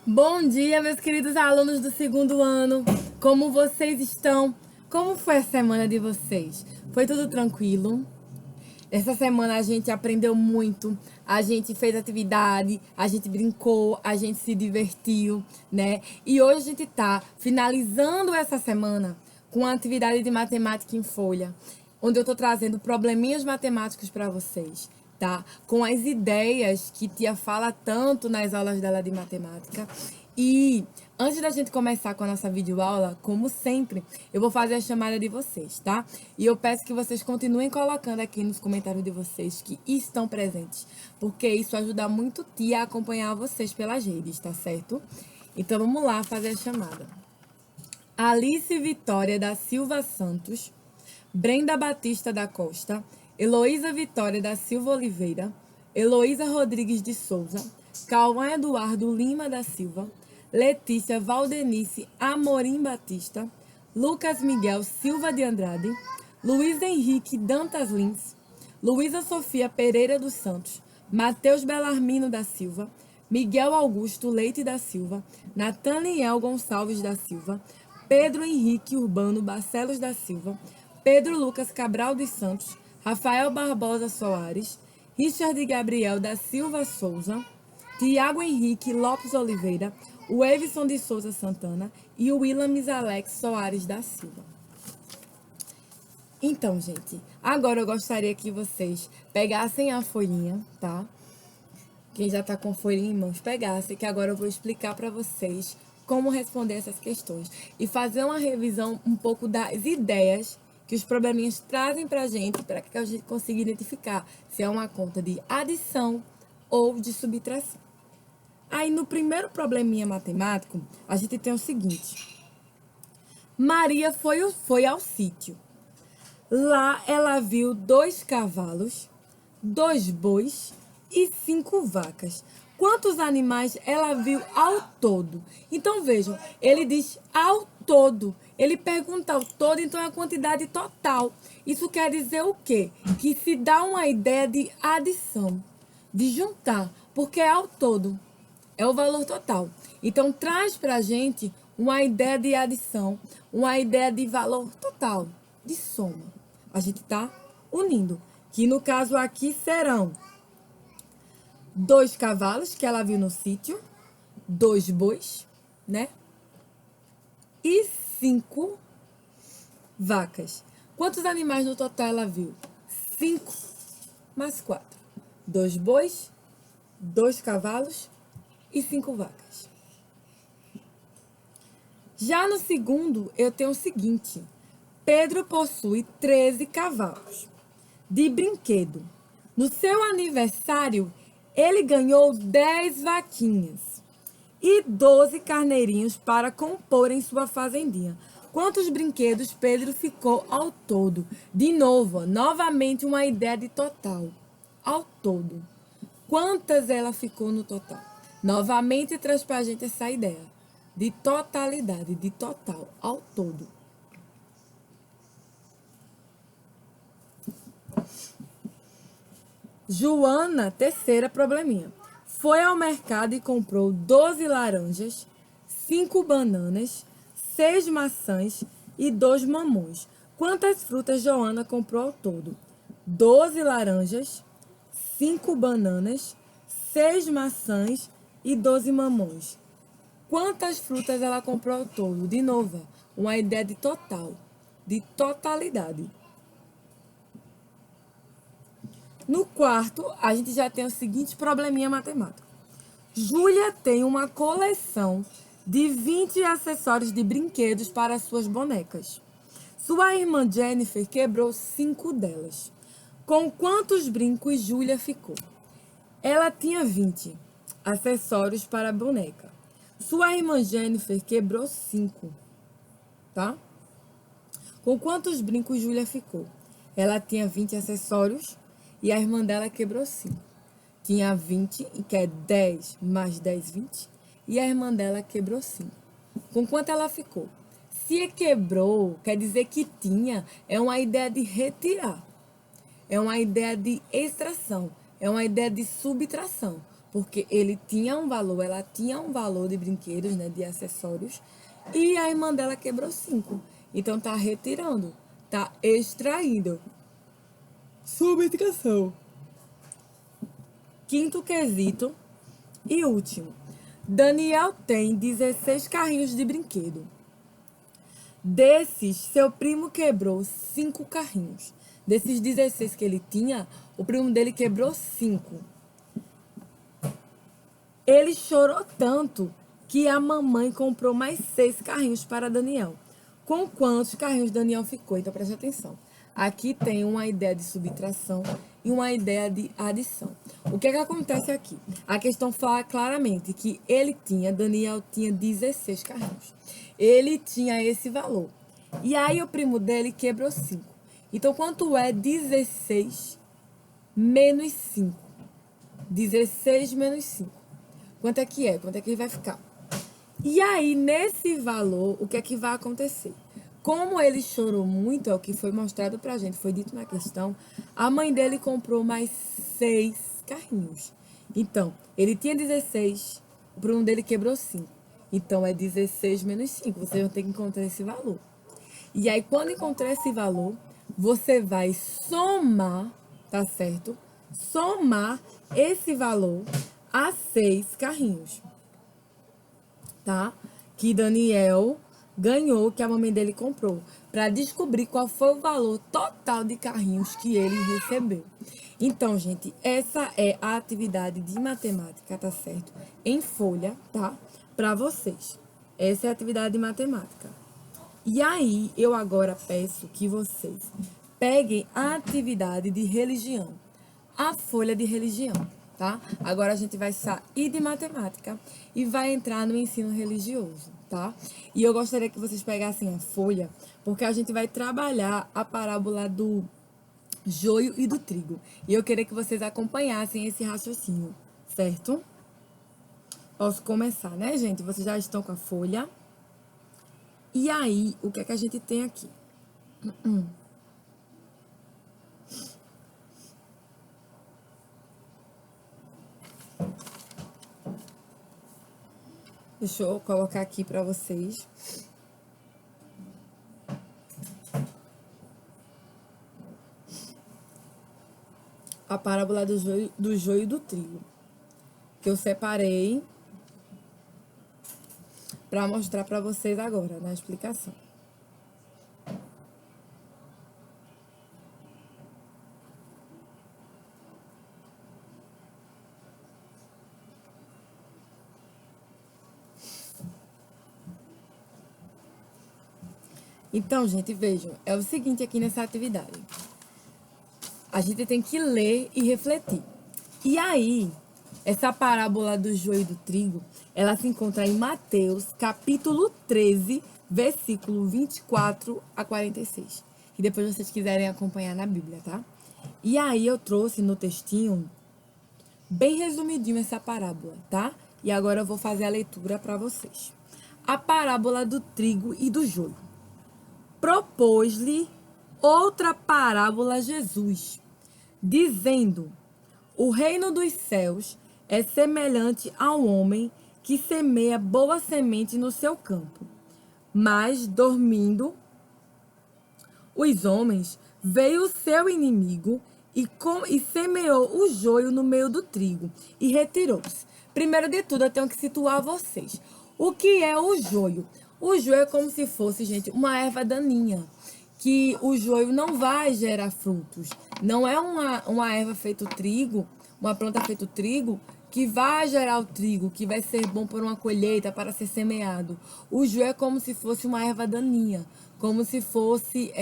Bom dia, meus queridos alunos do segundo ano. Como vocês estão? Como foi a semana de vocês? Foi tudo tranquilo? Essa semana a gente aprendeu muito, a gente fez atividade, a gente brincou, a gente se divertiu, né? E hoje a gente tá finalizando essa semana com a atividade de matemática em folha, onde eu tô trazendo probleminhas matemáticos para vocês, tá? Com as ideias que tia fala tanto nas aulas dela de matemática. E antes da gente começar com a nossa videoaula, como sempre, eu vou fazer a chamada de vocês, tá? E eu peço que vocês continuem colocando aqui nos comentários de vocês que estão presentes, porque isso ajuda muito tia a acompanhar vocês pelas redes, tá certo? Então vamos lá fazer a chamada. Alice Vitória da Silva Santos, Brenda Batista da Costa, Heloísa Vitória da Silva Oliveira, Heloísa Rodrigues de Souza, Cauã Eduardo Lima da Silva, Letícia Valdenice Amorim Batista, Lucas Miguel Silva de Andrade, Luiz Henrique Dantas Lins, Luísa Sofia Pereira dos Santos, Matheus Belarmino da Silva, Miguel Augusto Leite da Silva, Nathaniel Gonçalves da Silva, Pedro Henrique Urbano Barcelos da Silva, Pedro Lucas Cabral dos Santos, Rafael Barbosa Soares, Richard Gabriel da Silva Souza, Tiago Henrique Lopes Oliveira, o Evison de Souza Santana e o Willamis Alex Soares da Silva. Então, gente, agora eu gostaria que vocês pegassem a folhinha, tá? Quem já tá com a folhinha em mãos, pegasse, que agora eu vou explicar para vocês como responder essas questões e fazer uma revisão um pouco das ideias que os probleminhas trazem pra gente, para que a gente consiga identificar se é uma conta de adição ou de subtração. Aí, no primeiro probleminha matemático, a gente tem o seguinte. Maria foi ao sítio. Lá ela viu 2 cavalos, 2 bois e 5 vacas. Quantos animais ela viu ao todo? Então, vejam, ele diz ao todo. Ele pergunta ao todo, então é a quantidade total. Isso quer dizer o quê? Que se dá uma ideia de adição, de juntar, porque é ao todo. É o valor total. Então, traz para a gente uma ideia de adição, uma ideia de valor total, de soma. A gente está unindo, que no caso aqui serão 2 cavalos que ela viu no sítio, 2 bois, né? E 5 vacas. Quantos animais no total ela viu? 5 mais 4. 2 bois, 2 cavalos e 5 vacas. Já no segundo, eu tenho o seguinte. Pedro possui 13 cavalos de brinquedo. No seu aniversário, ele ganhou 10 vaquinhas e 12 carneirinhos para comporem sua fazendinha. Quantos brinquedos Pedro ficou ao todo? De novo, novamente uma ideia de total. Ao todo. Quantas ela ficou no total? Novamente traz para a gente essa ideia de totalidade, de total, ao todo. Joana, terceira probleminha. Foi ao mercado e comprou 12 laranjas, 5 bananas, 6 maçãs e 2 mamões. Quantas frutas Joana comprou ao todo? 12 laranjas, 5 bananas, 6 maçãs e 12 mamões. Quantas frutas ela comprou ao todo? De novo, uma ideia de total, de totalidade. No quarto, a gente já tem o seguinte probleminha matemático. Júlia tem uma coleção de 20 acessórios de brinquedos para suas bonecas. Sua irmã Jennifer quebrou 5 delas. Com quantos brincos Júlia ficou? Ela tinha 20 acessórios para a boneca. Sua irmã Jennifer quebrou 5, tá? Com quantos brincos Júlia ficou? Ela tinha 20 acessórios e a irmã dela quebrou 5. Tinha 20, que é 10 mais 10, 20. E a irmã dela quebrou 5. Com quanto ela ficou? Se quebrou, quer dizer que tinha, é uma ideia de retirar. É uma ideia de extração. É uma ideia de subtração. porque ele tinha um valor, ela tinha um valor de brinquedos, né, de acessórios, e a irmã dela quebrou 5. Então tá retirando, tá extraindo. Subtração. Quinto quesito e último. Daniel tem 16 carrinhos de brinquedo. Desses, seu primo quebrou 5 carrinhos. Desses 16 que ele tinha, o primo dele quebrou 5. Ele chorou tanto que a mamãe comprou mais 6 carrinhos para Daniel. Com quantos carrinhos Daniel ficou? Então preste atenção. Aqui tem uma ideia de subtração e uma ideia de adição. O que é que acontece aqui? A questão fala claramente que Daniel tinha 16 carrinhos. Ele tinha esse valor. E aí o primo dele quebrou 5. Então quanto é 16 menos 5? 16 menos 5. Quanto é que é? Quanto é que vai ficar? E aí, nesse valor, o que é que vai acontecer? Como ele chorou muito, é o que foi mostrado pra gente, foi dito na questão, a mãe dele comprou mais 6 carrinhos. Então, ele tinha 16, o primo dele quebrou 5. Então, é 16 menos 5. Vocês vão ter que encontrar esse valor. E aí, quando encontrar esse valor, você vai somar, tá certo? Somar esse valor a 6 carrinhos, tá? Que Daniel ganhou, que a mamãe dele comprou, para descobrir qual foi o valor total de carrinhos que ele recebeu. Então, gente, essa é a atividade de matemática, tá certo? Em folha, tá? Para vocês. Essa é a atividade de matemática. E aí, eu agora peço que vocês peguem a atividade de religião, a folha de religião. Tá? Agora a gente vai sair de matemática e vai entrar no ensino religioso, tá? E eu gostaria que vocês pegassem a folha, porque a gente vai trabalhar a parábola do joio e do trigo. E eu queria que vocês acompanhassem esse raciocínio, certo? Posso começar, né, gente? Vocês já estão com a folha. E aí, o que é que a gente tem aqui? Deixa eu colocar aqui para vocês. A parábola do joio e do trigo. Que eu separei para mostrar para vocês agora, na explicação. Então, gente, vejam, é o seguinte aqui nessa atividade. A gente tem que ler e refletir. E aí, essa parábola do joio e do trigo, ela se encontra em Mateus, capítulo 13, versículo 24 a 46. Que depois vocês quiserem acompanhar na Bíblia, tá? E aí eu trouxe no textinho, bem resumidinho essa parábola, tá? E agora eu vou fazer a leitura para vocês. A parábola do trigo e do joio. Propôs-lhe outra parábola a Jesus, dizendo: o reino dos céus é semelhante a um homem que semeia boa semente no seu campo. Mas, dormindo os homens, veio o seu inimigo e semeou o joio no meio do trigo e retirou-se. Primeiro de tudo, eu tenho que situar vocês. O que é o joio? O joio é como se fosse, gente, uma erva daninha. Que o joio não vai gerar frutos. Não é uma erva feito trigo, uma planta feito trigo, que vai gerar o trigo, que vai ser bom para uma colheita, para ser semeado. O joio é como se fosse uma erva daninha, como se fosse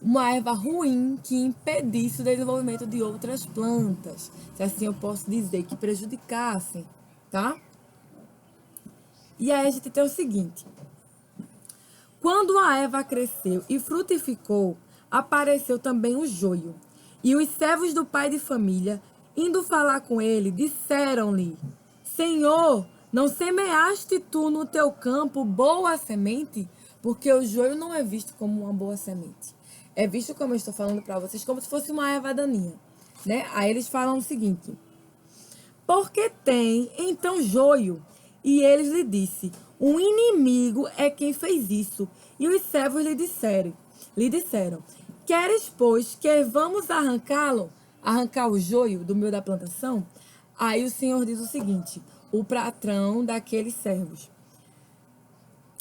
uma erva ruim que impedisse o desenvolvimento de outras plantas, se assim eu posso dizer, que prejudicassem, tá? E aí a gente tem o seguinte: quando a erva cresceu e frutificou, apareceu também o joio. E os servos do pai de família, indo falar com ele, disseram-lhe: Senhor, não semeaste tu no teu campo boa semente? Porque o joio não é visto como uma boa semente. É visto, como eu estou falando para vocês, como se fosse uma erva daninha, né? Aí eles falam o seguinte: Porque tem então joio. E eles lhe disse: o inimigo é quem fez isso. E os servos lhe disseram: queres, pois, que vamos arrancar o joio do meio da plantação? Aí o Senhor diz o seguinte: o patrão daqueles servos: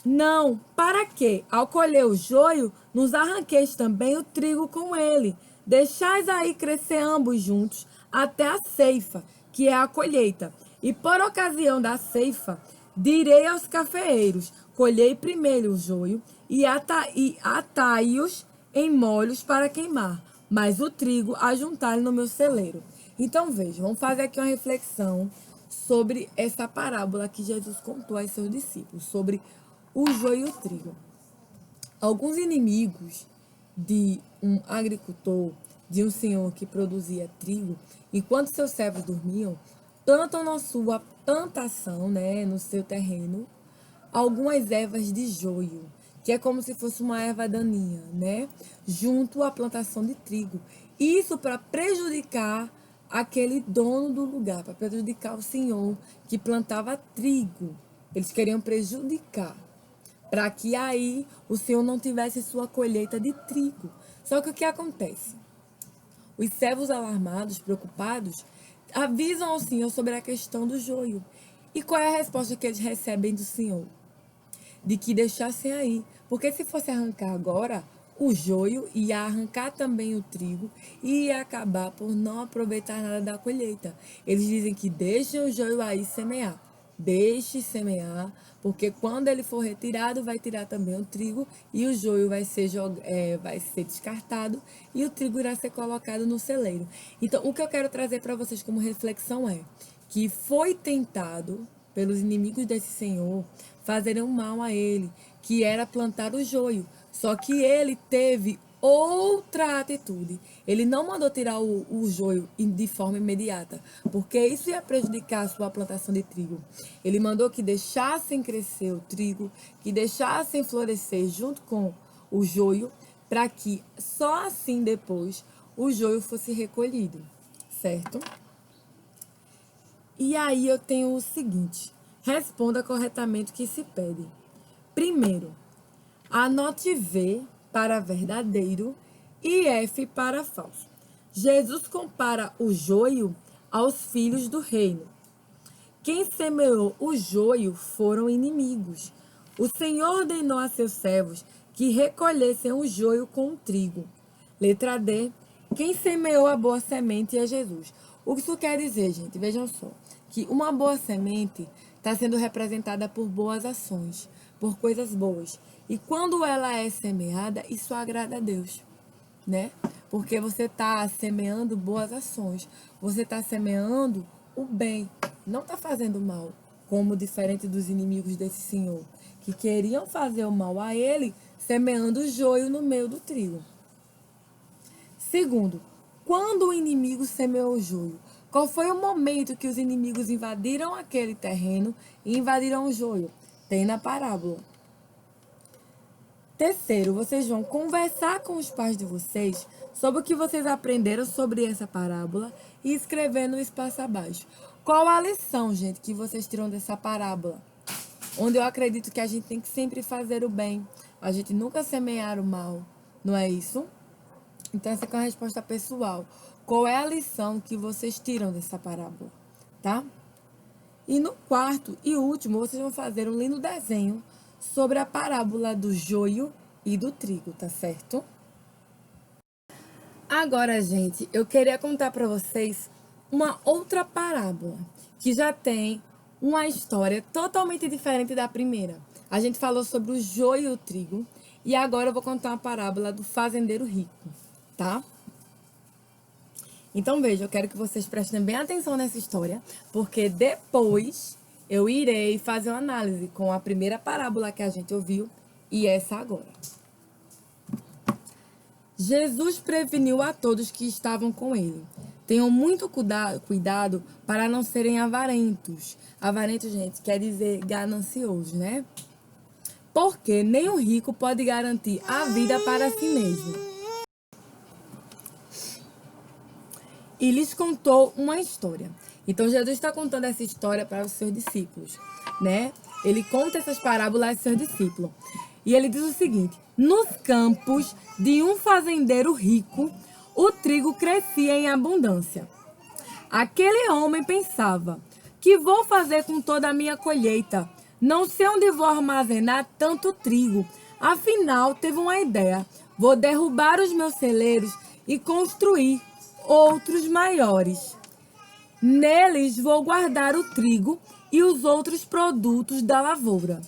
não, para que, ao colher o joio, nos arranqueis também o trigo com ele. Deixais aí crescer ambos juntos até a ceifa, que é a colheita. E por ocasião da ceifa, direi aos cafeeiros: colhei primeiro o joio e atai-os em molhos para queimar, mas o trigo ajuntai no meu celeiro. Então vejam, vamos fazer aqui uma reflexão sobre essa parábola que Jesus contou aos seus discípulos, sobre o joio e o trigo. Alguns inimigos de um agricultor, de um senhor que produzia trigo, enquanto seus servos dormiam, plantam na sua plantação, né, no seu terreno, algumas ervas de joio, que é como se fosse uma erva daninha, né, junto à plantação de trigo. Isso para prejudicar aquele dono do lugar, para prejudicar o senhor que plantava trigo. Eles queriam prejudicar, para que aí o Senhor não tivesse sua colheita de trigo. Só que o que acontece? Os servos alarmados, preocupados, avisam ao Senhor sobre a questão do joio. E qual é a resposta que eles recebem do Senhor? De que deixassem aí. Porque se fosse arrancar agora, o joio ia arrancar também o trigo e ia acabar por não aproveitar nada da colheita. Eles dizem que deixem o joio aí semear. Deixe semear, porque quando ele for retirado, vai tirar também o trigo e o joio vai ser descartado e o trigo irá ser colocado no celeiro. Então, o que eu quero trazer para vocês como reflexão é que foi tentado pelos inimigos desse Senhor fazerem um mal a ele, que era plantar o joio. Só que ele teve outra atitude. Ele não mandou tirar o joio de forma imediata, porque isso ia prejudicar a sua plantação de trigo. Ele mandou que deixassem crescer o trigo, que deixassem florescer junto com o joio, para que só assim depois o joio fosse recolhido, certo? E aí eu tenho o seguinte: responda corretamente o que se pede. Primeiro, anote V para verdadeiro e F para falso. Jesus compara o joio aos filhos do reino. Quem semeou o joio foram inimigos. O Senhor ordenou a seus servos que recolhessem o joio com o trigo. Letra D. Quem semeou a boa semente é Jesus. O que isso quer dizer, gente? Vejam só, que uma boa semente está sendo representada por boas ações, por coisas boas. E quando ela é semeada, isso agrada a Deus, né? Porque você está semeando boas ações, você está semeando o bem, não está fazendo mal, como diferente dos inimigos desse Senhor, que queriam fazer o mal a ele, semeando o joio no meio do trigo. Segundo, quando o inimigo semeou o joio, qual foi o momento que os inimigos invadiram aquele terreno e invadiram o joio? Tem na parábola. Terceiro, vocês vão conversar com os pais de vocês sobre o que vocês aprenderam sobre essa parábola e escrever no espaço abaixo. Qual a lição, gente, que vocês tiram dessa parábola? Onde eu acredito que a gente tem que sempre fazer o bem, a gente nunca semear o mal, não é isso? Então essa é a resposta pessoal. Qual é a lição que vocês tiram dessa parábola, tá? E no quarto e último, vocês vão fazer um lindo desenho sobre a parábola do joio e do trigo, tá certo? Agora, gente, eu queria contar para vocês uma outra parábola que já tem uma história totalmente diferente da primeira. A gente falou sobre o joio e o trigo e agora eu vou contar uma parábola do fazendeiro rico, tá? Então, veja, eu quero que vocês prestem bem atenção nessa história, porque depois eu irei fazer uma análise com a primeira parábola que a gente ouviu e essa agora. Jesus preveniu a todos que estavam com ele: tenham muito cuidado para não serem avarentos. Avarento, gente, quer dizer ganancioso, né? Porque nem o rico pode garantir a vida para si mesmo. E lhes contou uma história. Então, Jesus está contando essa história para os seus discípulos, né? Ele conta essas parábolas aos seus discípulos. E ele diz o seguinte: nos campos de um fazendeiro rico, o trigo crescia em abundância. Aquele homem pensava: que vou fazer com toda a minha colheita? Não sei onde vou armazenar tanto trigo. Afinal, teve uma ideia: vou derrubar os meus celeiros e construir outros maiores. Neles vou guardar o trigo e os outros produtos da lavoura.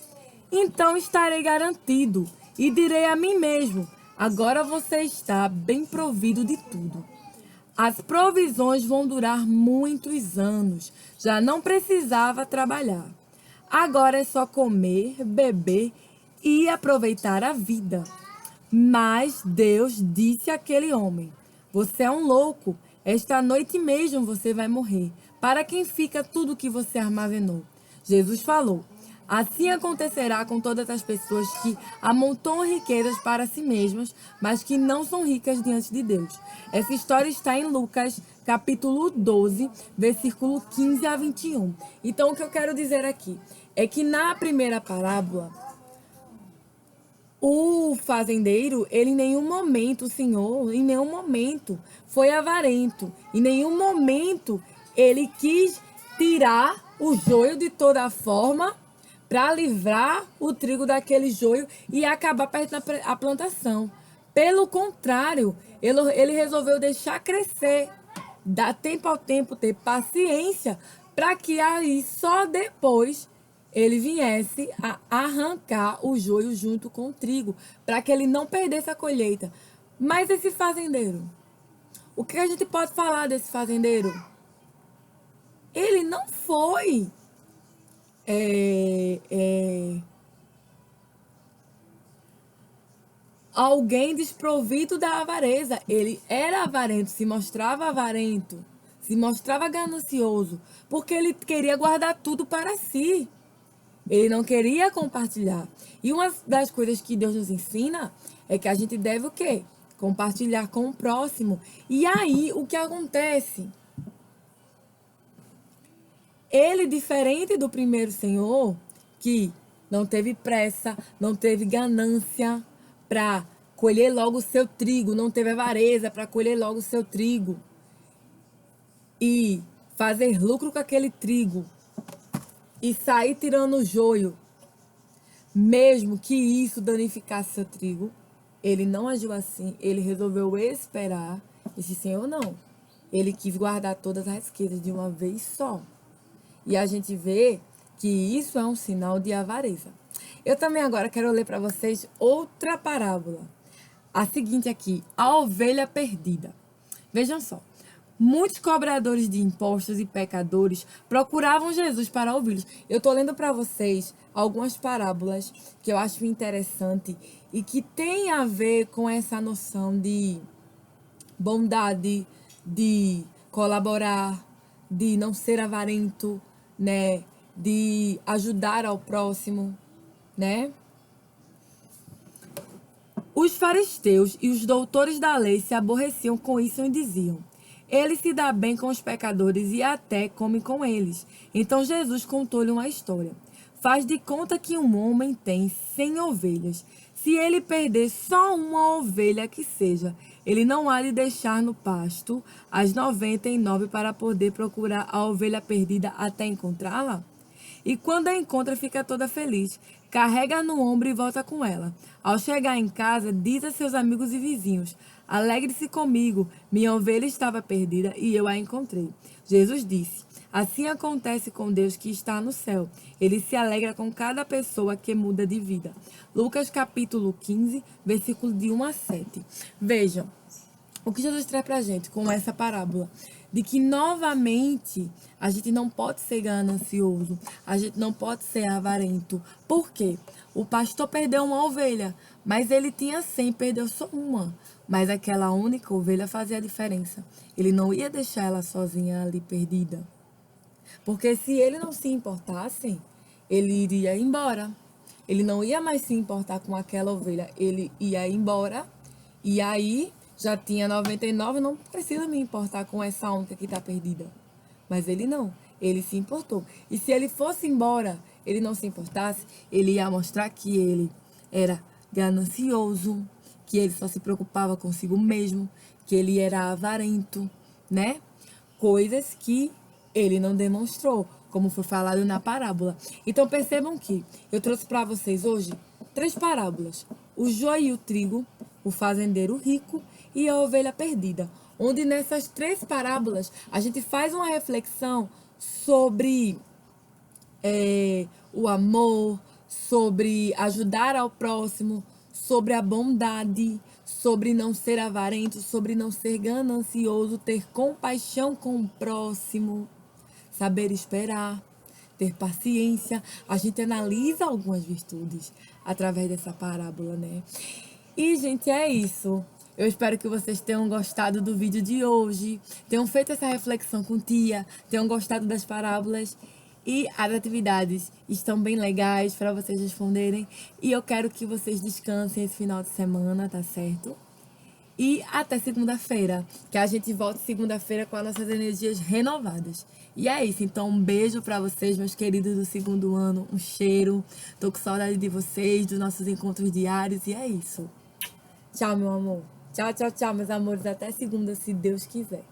Então estarei garantido e direi a mim mesmo: agora você está bem provido de tudo. As provisões vão durar muitos anos. Já não precisava trabalhar. Agora é só comer, beber e aproveitar a vida. Mas Deus disse àquele homem: você é um louco. Esta noite mesmo você vai morrer. Para quem fica tudo o que você armazenou? Jesus falou: assim acontecerá com todas as pessoas que amontoam riquezas para si mesmas, mas que não são ricas diante de Deus. Essa história está em Lucas, capítulo 12, versículo 15 a 21. Então, o que eu quero dizer aqui é que na primeira parábola, o fazendeiro, ele em nenhum momento, o Senhor, em nenhum momento foi avarento. Em nenhum momento ele quis tirar o joio de toda forma para livrar o trigo daquele joio e acabar perdendo a plantação. Pelo contrário, ele resolveu deixar crescer, dar tempo ao tempo, ter paciência, para que aí só depois ele viesse a arrancar o joio junto com o trigo, para que ele não perdesse a colheita. Mas esse fazendeiro, o que a gente pode falar desse fazendeiro? Ele não foi alguém desprovido da avareza. Ele era avarento, se mostrava avarento, se mostrava ganancioso, porque ele queria guardar tudo para si. Ele não queria compartilhar. E uma das coisas que Deus nos ensina é que a gente deve o quê? Compartilhar com o próximo. E aí, o que acontece? Ele, diferente do primeiro senhor, que não teve pressa, não teve ganância para colher logo o seu trigo, não teve avareza para colher logo o seu trigo e fazer lucro com aquele trigo e sair tirando o joio, mesmo que isso danificasse seu trigo, ele não agiu assim. Ele resolveu esperar. Esse senhor não. Ele quis guardar todas as riquezas de uma vez só. E a gente vê que isso é um sinal de avareza. Eu também agora quero ler para vocês outra parábola. A seguinte aqui: a ovelha perdida. Vejam só. Muitos cobradores de impostos e pecadores procuravam Jesus para ouvi-los. Eu estou lendo para vocês algumas parábolas que eu acho interessante e que tem a ver com essa noção de bondade, de colaborar, de não ser avarento, né? De ajudar ao próximo, né? Os fariseus e os doutores da lei se aborreciam com isso e diziam: ele se dá bem com os pecadores e até come com eles. Então Jesus contou-lhe uma história. Faz de conta que um homem tem 100 ovelhas. Se ele perder só uma ovelha que seja, ele não há de deixar no pasto as 99 para poder procurar a ovelha perdida até encontrá-la? E quando a encontra, fica toda feliz. Carrega no ombro e volta com ela. Ao chegar em casa, diz a seus amigos e vizinhos: alegre-se comigo, minha ovelha estava perdida e eu a encontrei. Jesus disse: assim acontece com Deus que está no céu. Ele se alegra com cada pessoa que muda de vida. Lucas capítulo 15, versículo de 1 a 7. Vejam o que Jesus traz para a gente com essa parábola. De que, novamente, a gente não pode ser ganancioso, a gente não pode ser avarento. Por quê? O pastor perdeu uma ovelha, mas ele tinha 100, perdeu só uma. Mas aquela única ovelha fazia a diferença. Ele não ia deixar ela sozinha ali perdida. Porque se ele não se importasse, ele iria embora. Ele não ia mais se importar com aquela ovelha. Ele ia embora e aí já tinha 99, não precisa me importar com essa única que está perdida. Mas ele não. Ele se importou. E se ele fosse embora, ele não se importasse, ele ia mostrar que ele era ganancioso, que ele só se preocupava consigo mesmo, que ele era avarento, né? Coisas que ele não demonstrou, como foi falado na parábola. Então percebam que eu trouxe para vocês hoje 3 parábolas: o joio e o trigo, o fazendeiro rico e a ovelha perdida. Onde nessas 3 parábolas a gente faz uma reflexão sobre o amor, sobre ajudar ao próximo, sobre a bondade, sobre não ser avarento, sobre não ser ganancioso, ter compaixão com o próximo, saber esperar, ter paciência. A gente analisa algumas virtudes através dessa parábola, né? E, gente, é isso. Eu espero que vocês tenham gostado do vídeo de hoje, tenham feito essa reflexão com tia, tenham gostado das parábolas. E as atividades estão bem legais para vocês responderem. E eu quero que vocês descansem esse final de semana, tá certo? E até segunda-feira, que a gente volta segunda-feira com as nossas energias renovadas. E é isso, então um beijo pra vocês, meus queridos do segundo ano, um cheiro. Tô com saudade de vocês, dos nossos encontros diários, e é isso. Tchau, meu amor. Tchau, tchau, tchau, meus amores. Até segunda, se Deus quiser.